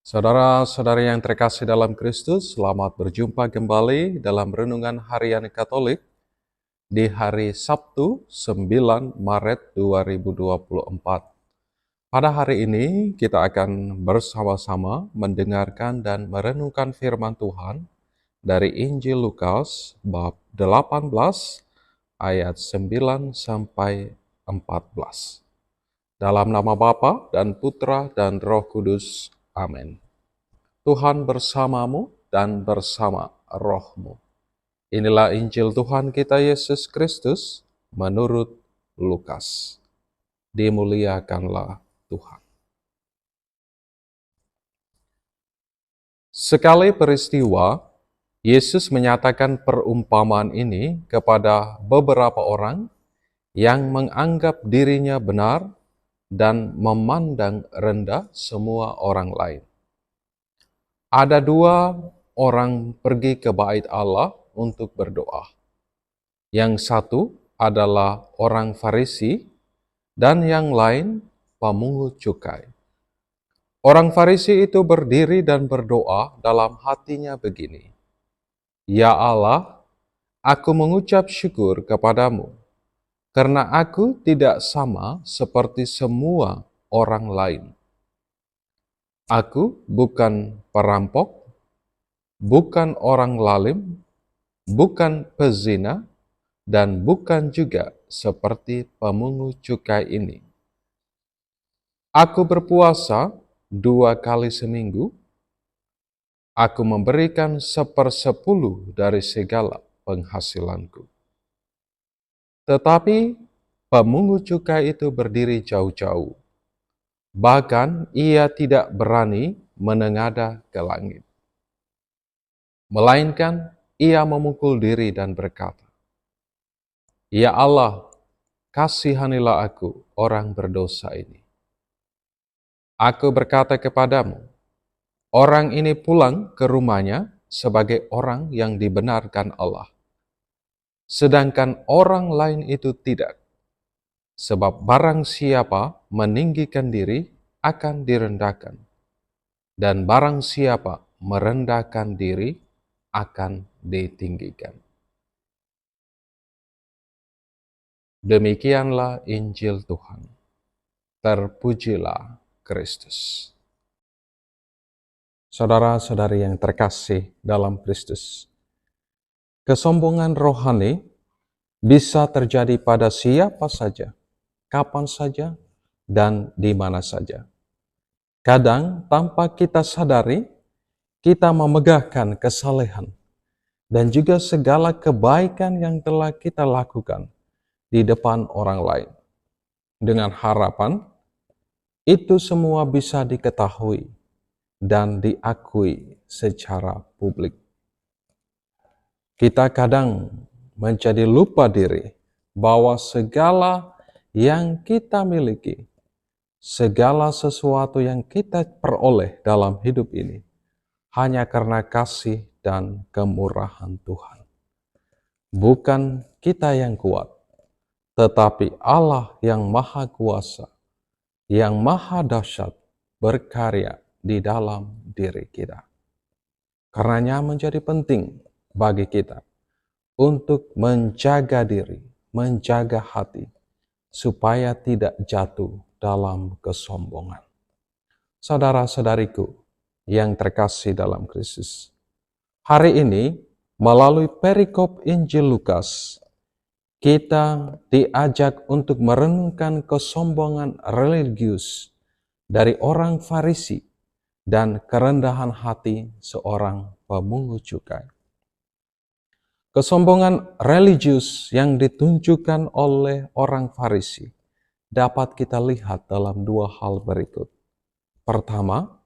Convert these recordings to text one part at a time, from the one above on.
Saudara-saudari yang terkasih dalam Kristus, selamat berjumpa kembali dalam Renungan Harian Katolik di hari Sabtu 9 Maret 2024. Pada hari ini kita akan bersama-sama mendengarkan dan merenungkan firman Tuhan dari Injil Lukas bab 18 ayat 9 sampai 14. Dalam nama Bapa dan Putra dan Roh Kudus. Amin. Tuhan bersamamu dan bersama rohmu. Inilah Injil Tuhan kita Yesus Kristus menurut Lukas. Dimuliakanlah Tuhan. Sekali peristiwa, Yesus menyatakan perumpamaan ini kepada beberapa orang yang menganggap dirinya benar dan memandang rendah semua orang lain. Ada dua orang pergi ke bait Allah untuk berdoa. Yang satu adalah orang Farisi dan yang lain pemungut cukai. Orang Farisi itu berdiri dan berdoa dalam hatinya begini, "Ya Allah, aku mengucap syukur kepadamu, karena aku tidak sama seperti semua orang lain. Aku bukan perampok, bukan orang zalim, bukan pezina, dan bukan juga seperti pemungut cukai ini. Aku berpuasa 2 kali seminggu. Aku memberikan 1/10 dari segala penghasilanku." Tetapi pemungut cukai itu berdiri jauh-jauh. Bahkan ia tidak berani menengadah ke langit. Melainkan ia memukul diri dan berkata, "Ya Allah, kasihanilah aku, orang berdosa ini." Aku berkata kepadamu, orang ini pulang ke rumahnya sebagai orang yang dibenarkan Allah. Sedangkan orang lain itu tidak. Sebab barang siapa meninggikan diri akan direndahkan, dan barang siapa merendahkan diri akan ditinggikan. Demikianlah Injil Tuhan. Terpujilah Kristus. Saudara-saudari yang terkasih dalam Kristus, kesombongan rohani bisa terjadi pada siapa saja, kapan saja, dan di mana saja. Kadang tanpa kita sadari, kita memegahkan kesalehan dan juga segala kebaikan yang telah kita lakukan di depan orang lain, dengan harapan itu semua bisa diketahui dan diakui secara publik. Kita kadang menjadi lupa diri bahwa segala yang kita miliki, segala sesuatu yang kita peroleh dalam hidup ini, hanya karena kasih dan kemurahan Tuhan. Bukan kita yang kuat, tetapi Allah yang Maha Kuasa, yang Maha Dahsyat berkarya di dalam diri kita. Karenanya menjadi penting bagi kita untuk menjaga diri, menjaga hati, supaya tidak jatuh dalam kesombongan. Saudara-saudariku yang terkasih dalam Kristus, hari ini melalui perikop Injil Lukas, kita diajak untuk merenungkan kesombongan religius dari orang Farisi dan kerendahan hati seorang pemungut cukai. Kesombongan religius yang ditunjukkan oleh orang Farisi dapat kita lihat dalam dua hal berikut. Pertama,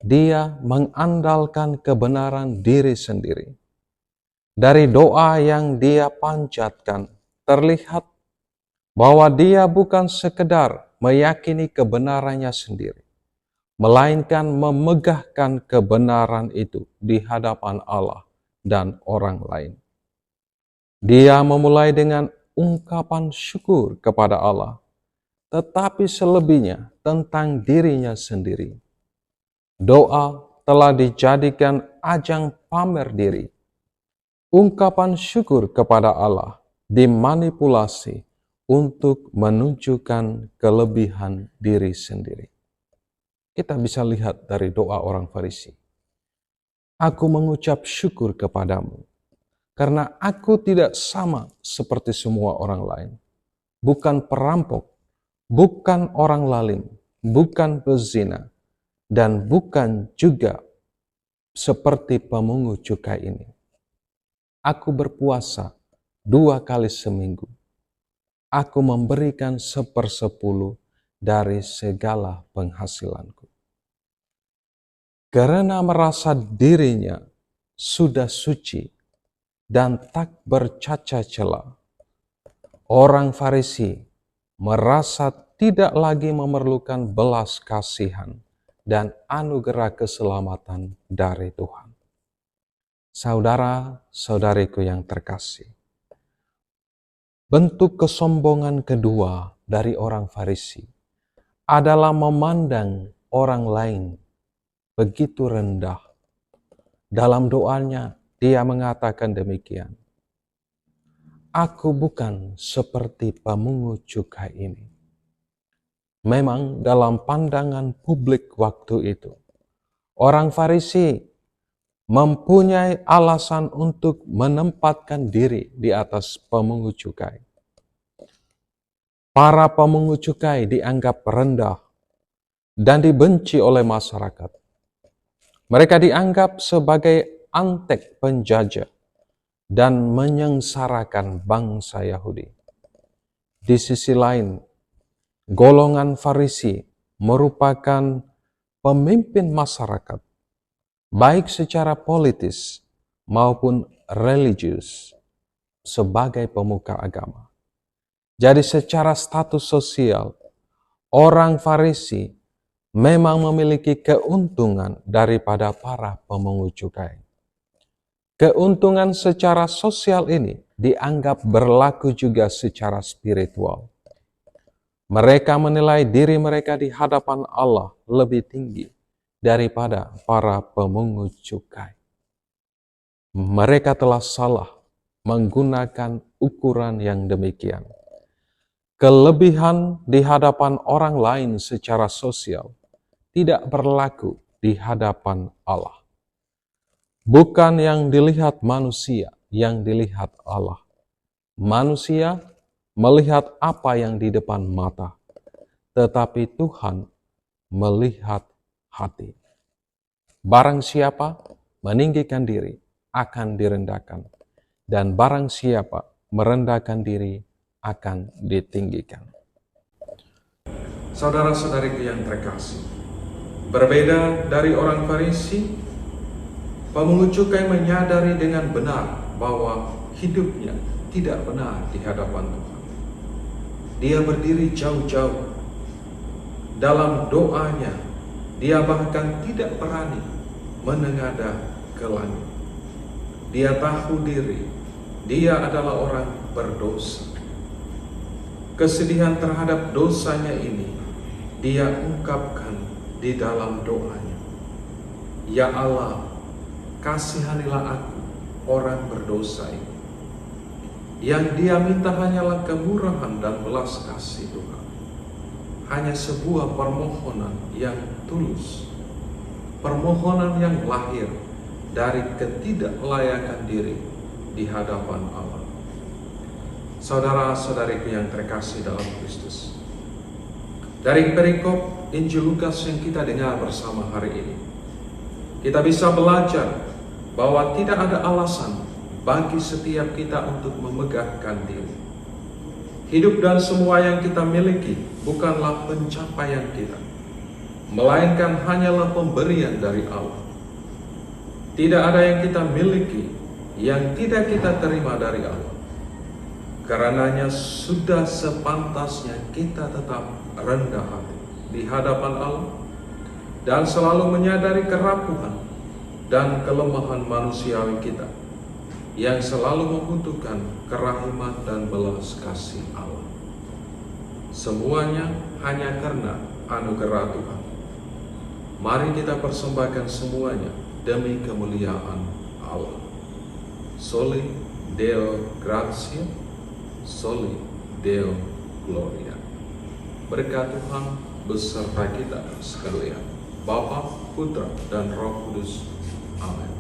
dia mengandalkan kebenaran diri sendiri. Dari doa yang dia panjatkan, terlihat bahwa dia bukan sekedar meyakini kebenarannya sendiri, melainkan memegahkan kebenaran itu di hadapan Allah dan orang lain. Dia memulai dengan ungkapan syukur kepada Allah, tetapi selebihnya tentang dirinya sendiri. Doa telah dijadikan ajang pamer diri. Ungkapan syukur kepada Allah dimanipulasi untuk menunjukkan kelebihan diri sendiri. Kita bisa lihat dari doa orang Farisi. Aku mengucap syukur kepadamu, karena aku tidak sama seperti semua orang lain. Bukan perampok, bukan orang lalim, bukan pezina, dan bukan juga seperti pemungut cukai ini. Aku berpuasa 2 kali seminggu. Aku memberikan 1/10 dari segala penghasilanku. Karena merasa dirinya sudah suci dan tak bercacat celah, orang Farisi merasa tidak lagi memerlukan belas kasihan dan anugerah keselamatan dari Tuhan. Saudara-saudariku yang terkasih, bentuk kesombongan kedua dari orang Farisi adalah memandang orang lain begitu rendah. Dalam doanya, dia mengatakan demikian, aku bukan seperti pemungut cukai ini. Memang dalam pandangan publik waktu itu, orang Farisi mempunyai alasan untuk menempatkan diri di atas pemungut cukai. Para pemungut cukai dianggap rendah dan dibenci oleh masyarakat. Mereka dianggap sebagai antek penjajah dan menyengsarakan bangsa Yahudi. Di sisi lain, golongan Farisi merupakan pemimpin masyarakat, baik secara politis maupun religius, sebagai pemuka agama. Jadi secara status sosial, orang Farisi memang memiliki keuntungan daripada para pemungut cukai. Keuntungan secara sosial ini dianggap berlaku juga secara spiritual. Mereka menilai diri mereka di hadapan Allah lebih tinggi daripada para pemungut cukai. Mereka telah salah menggunakan ukuran yang demikian. Kelebihan di hadapan orang lain secara sosial tidak berlaku di hadapan Allah. Bukan yang dilihat manusia, yang dilihat Allah. Manusia melihat apa yang di depan mata, tetapi Tuhan melihat hati. Barang siapa meninggikan diri akan direndahkan, dan barang siapa merendahkan diri akan ditinggikan. Saudara-saudariku yang terkasih, berbeda dari orang Farisi, pemungut cukai menyadari dengan benar bahwa hidupnya tidak benar di hadapan Tuhan. Dia berdiri jauh-jauh. Dalam doanya, dia bahkan tidak berani menengadah ke langit. Dia tahu diri, dia adalah orang berdosa. Kesedihan terhadap dosanya ini, dia ungkapkan di dalam doanya. Ya Allah, kasihanilah aku, orang berdosa ini. Yang dia minta hanyalah kemurahan dan belas kasih Tuhan. Hanya sebuah permohonan yang tulus. Permohonan yang lahir dari ketidaklayakan diri di hadapan Allah. Saudara-saudariku yang terkasih dalam Kristus, dari perikop Injil Lukas yang kita dengar bersama hari ini, kita bisa belajar bahwa tidak ada alasan bagi setiap kita untuk memegahkan diri. Hidup dan semua yang kita miliki bukanlah pencapaian kita, melainkan hanyalah pemberian dari Allah. Tidak ada yang kita miliki yang tidak kita terima dari Allah. Karenanya sudah sepantasnya kita tetap rendah hati di hadapan Allah dan selalu menyadari kerapuhan dan kelemahan manusiawi kita yang selalu membutuhkan kerahiman dan belas kasih Allah. Semuanya hanya karena anugerah Tuhan. Mari kita persembahkan semuanya demi kemuliaan Allah. Soli Deo Gratia, Soli Deo Gloria. Berkat Tuhan beserta kita sekalian, Bapa, Putra, dan Roh Kudus. Amin.